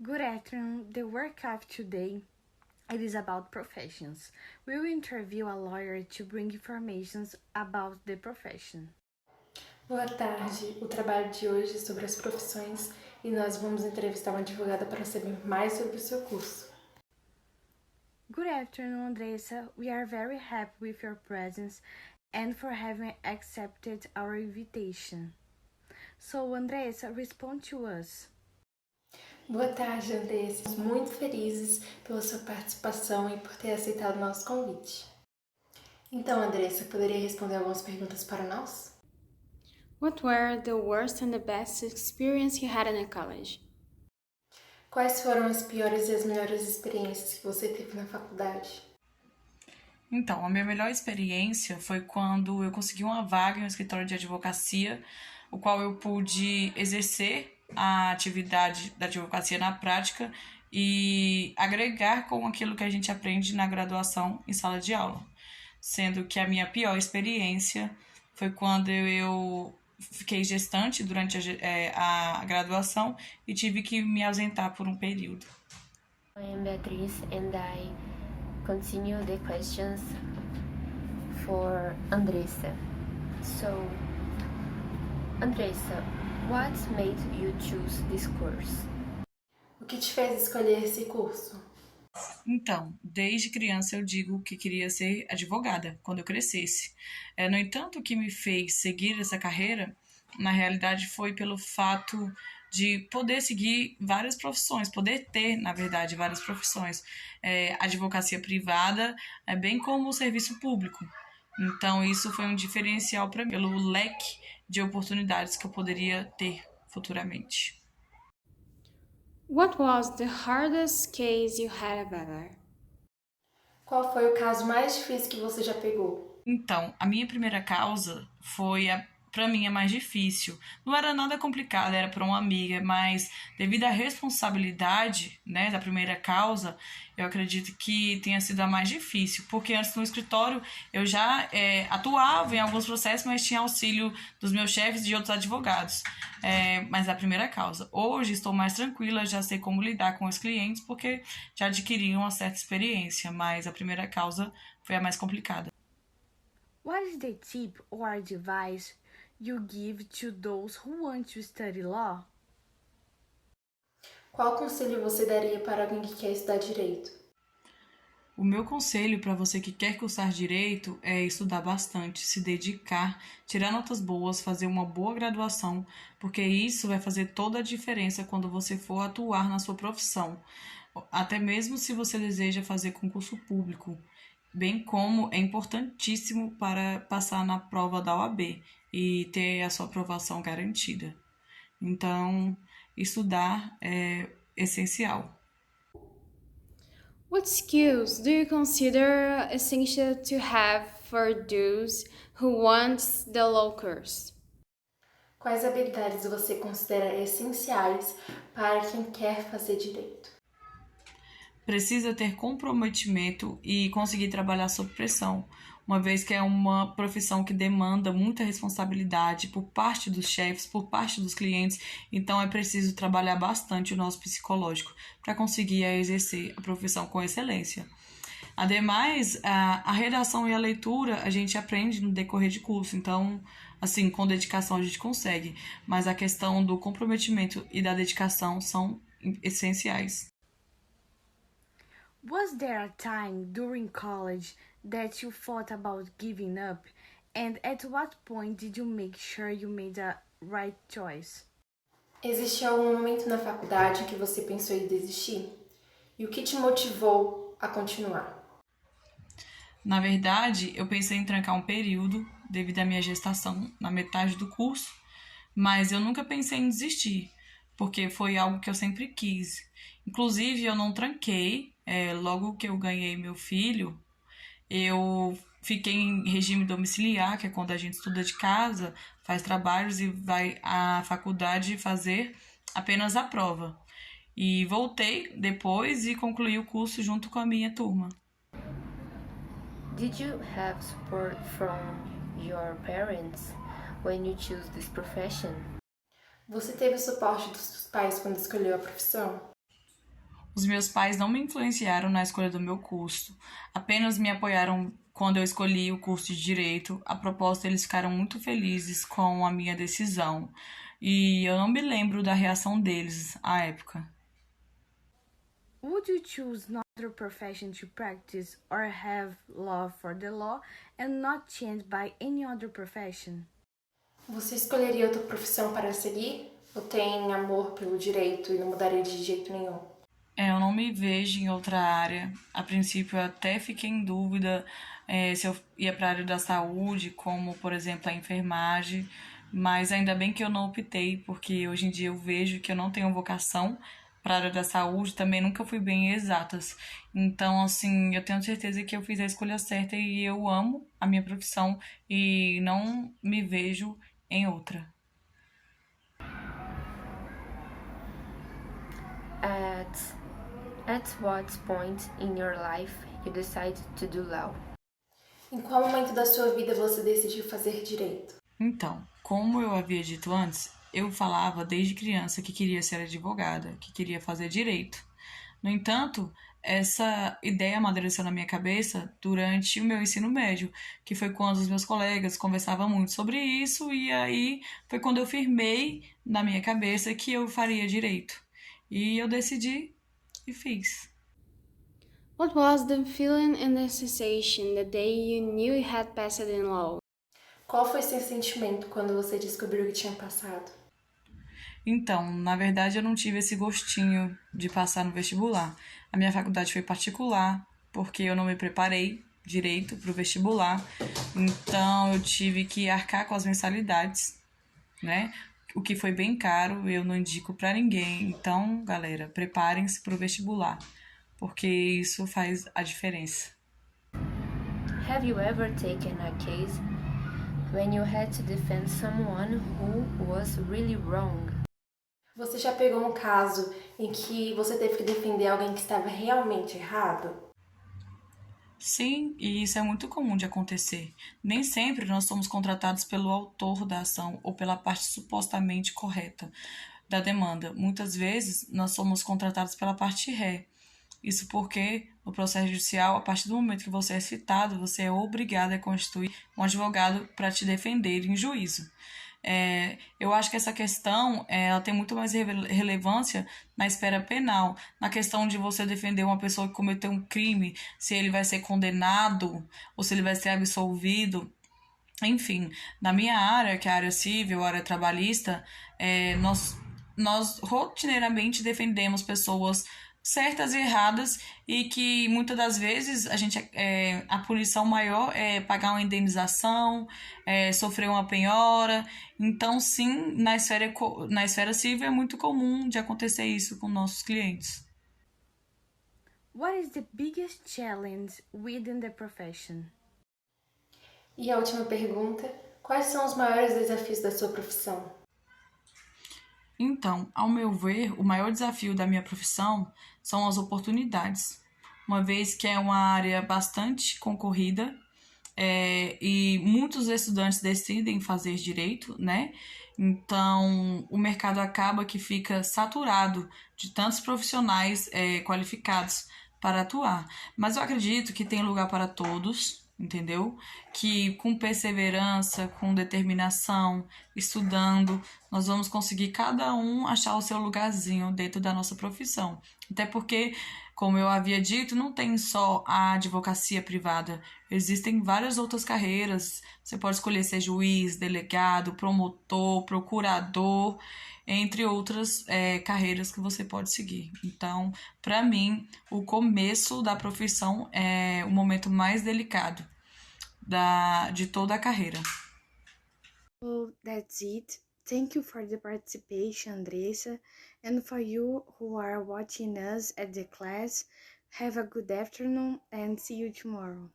Good afternoon. The workshop today it is about professions. We will interview a lawyer to bring information about the profession. Boa tarde. O trabalho de hoje é sobre as profissões e nós vamos entrevistar uma advogada para saber mais sobre o seu curso. Good afternoon, Andressa. We are very happy with your presence and for having accepted our invitation. So, Andressa, respond to us. Boa tarde, Andressa. Estamos muito felizes pela sua participação e por ter aceitado o nosso convite. Então, Andressa, poderia responder algumas perguntas para nós? What were the worst and the best experience you had in college? Quais foram as piores e as melhores experiências que você teve na faculdade? Então, a minha melhor experiência foi quando eu consegui uma vaga em um escritório de advocacia, o qual eu pude exercer a atividade da advocacia na prática e agregar com aquilo que a gente aprende na graduação em sala de aula. Sendo que a minha pior experiência foi quando eu fiquei gestante durante a graduação e tive que me ausentar por um período. I am Beatriz and I continue the questions for Andressa. So, Andressa, what made you choose this course? O que te fez escolher esse curso? Então, desde criança eu digo que queria ser advogada quando eu crescesse. No entanto, o que me fez seguir essa carreira, na realidade, foi pelo fato de poder seguir várias profissões, poder ter, na verdade, várias profissões. Advocacia privada, bem como o serviço público. Então, isso foi um diferencial para mim, pelo leque de oportunidades que eu poderia ter futuramente. What was the hardest case you had ever? Qual foi o caso mais difícil que você já pegou? Então, a minha primeira causa foi para mim a mais difícil. Não era nada complicado, era para uma amiga, mas devido à responsabilidade, né, da primeira causa, eu acredito que tenha sido a mais difícil, porque antes no escritório eu já atuava em alguns processos, mas tinha auxílio dos meus chefes e de outros advogados. Mas a primeira causa. Hoje estou mais tranquila, já sei como lidar com os clientes, porque já adquiri uma certa experiência, mas a primeira causa foi a mais complicada. What is the tip or advice you give to those who want to study law? Qual conselho você daria para alguém que quer estudar direito? O meu conselho para você que quer cursar direito é estudar bastante, se dedicar, tirar notas boas, fazer uma boa graduação, porque isso vai fazer toda a diferença quando você for atuar na sua profissão, até mesmo se você deseja fazer concurso público, bem como é importantíssimo para passar na prova da OAB e ter a sua aprovação garantida. Então, estudar é essencial. What skills do you consider essential to have for those who want the law course? Quais habilidades você considera essenciais para quem quer fazer direito? Precisa ter comprometimento e conseguir trabalhar sob pressão, uma vez que é uma profissão que demanda muita responsabilidade por parte dos chefes, por parte dos clientes, então é preciso trabalhar bastante o nosso psicológico para conseguir exercer a profissão com excelência. Ademais, a redação e a leitura a gente aprende no decorrer de curso, então, assim, com dedicação a gente consegue, mas a questão do comprometimento e da dedicação são essenciais. Was there a time during college that you thought about giving up? And at what point did you make sure you made the right choice? Existiu algum momento na faculdade em que você pensou em desistir? E o que te motivou a continuar? Na verdade, eu pensei em trancar um período devido à minha gestação na metade do curso, mas eu nunca pensei em desistir, porque foi algo que eu sempre quis. Inclusive, eu não tranquei. Logo que eu ganhei meu filho, eu fiquei em regime domiciliar, que é quando a gente estuda de casa, faz trabalhos e vai à faculdade fazer apenas a prova. E voltei depois e concluí o curso junto com a minha turma. Did you have support from your parents when you choose this profession? Você teve o suporte dos seus pais quando escolheu a profissão? Os meus pais não me influenciaram na escolha do meu curso, apenas me apoiaram quando eu escolhi o curso de Direito. A propósito, eles ficaram muito felizes com a minha decisão e eu não me lembro da reação deles à época. Would you choose another profession to practice or have love for the law and not changed by any other profession? Você escolheria outra profissão para seguir? Ou tem amor pelo direito e não mudaria de jeito nenhum? Eu não me vejo em outra área. A princípio, eu até fiquei em dúvida se eu ia para a área da saúde, como, por exemplo, a enfermagem, mas ainda bem que eu não optei, porque hoje em dia eu vejo que eu não tenho vocação para a área da saúde, também nunca fui bem em exatas. Então, assim, eu tenho certeza que eu fiz a escolha certa e eu amo a minha profissão e não me vejo em outra. At what point in your life you decided to do law? Em qual momento da sua vida você decidiu fazer direito? Então, como eu havia dito antes, eu falava desde criança que queria ser advogada, que queria fazer direito. No entanto, essa ideia amadureceu na minha cabeça durante o meu ensino médio, que foi quando os meus colegas conversavam muito sobre isso, e aí foi quando eu firmei na minha cabeça que eu faria direito. E eu decidi e fiz. What was the feeling and the sensation the day you knew you had passed in law? Qual foi seu sentimento quando você descobriu que tinha passado? Então, na verdade, eu não tive esse gostinho de passar no vestibular. A minha faculdade foi particular, porque eu não me preparei direito para o vestibular. Então, eu tive que arcar com as mensalidades, né? O que foi bem caro, eu não indico para ninguém. Então, galera, preparem-se para o vestibular, porque isso faz a diferença. Have you ever taken a case when you had to defend someone who was really wrong? Você já pegou um caso em que você teve que defender alguém que estava realmente errado? Sim, e isso é muito comum de acontecer. Nem sempre nós somos contratados pelo autor da ação ou pela parte supostamente correta da demanda. Muitas vezes nós somos contratados pela parte ré. Isso porque no processo judicial, a partir do momento que você é citado, você é obrigado a constituir um advogado para te defender em juízo. Eu acho que essa questão ela tem muito mais relevância na esfera penal, na questão de você defender uma pessoa que cometeu um crime, se ele vai ser condenado ou se ele vai ser absolvido. Enfim, na minha área, que é a área civil, a área trabalhista, nós rotineiramente defendemos pessoas certas e erradas e que muitas das vezes a punição maior é pagar uma indenização, sofrer uma penhora. Então, sim, na esfera civil é muito comum de acontecer isso com nossos clientes. What is the biggest challenge within the profession? E a última pergunta, quais são os maiores desafios da sua profissão? Então, ao meu ver, o maior desafio da minha profissão são as oportunidades, uma vez que é uma área bastante concorrida e muitos estudantes decidem fazer direito, né? Então, o mercado acaba que fica saturado de tantos profissionais qualificados para atuar. Mas eu acredito que tem lugar para todos, entendeu? Que com perseverança, com determinação, estudando, nós vamos conseguir cada um achar o seu lugarzinho dentro da nossa profissão. Até porque, como eu havia dito, não tem só a advocacia privada, existem várias outras carreiras. Você pode escolher ser juiz, delegado, promotor, procurador, entre outras carreiras que você pode seguir. Então, para mim, o começo da profissão é o momento mais delicado de toda a carreira. Well, that's it. Thank you for the participation, Andressa, and for you who are watching us at the class. Have a good afternoon and see you tomorrow.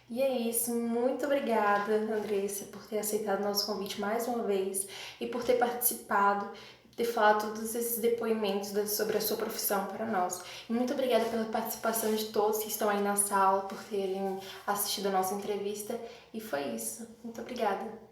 E é isso, muito obrigada, Andressa, por ter aceitado nosso convite mais uma vez e por ter participado, ter falado todos esses depoimentos sobre a sua profissão para nós. E muito obrigada pela participação de todos que estão aí na sala, por terem assistido a nossa entrevista. E foi isso. Muito obrigada.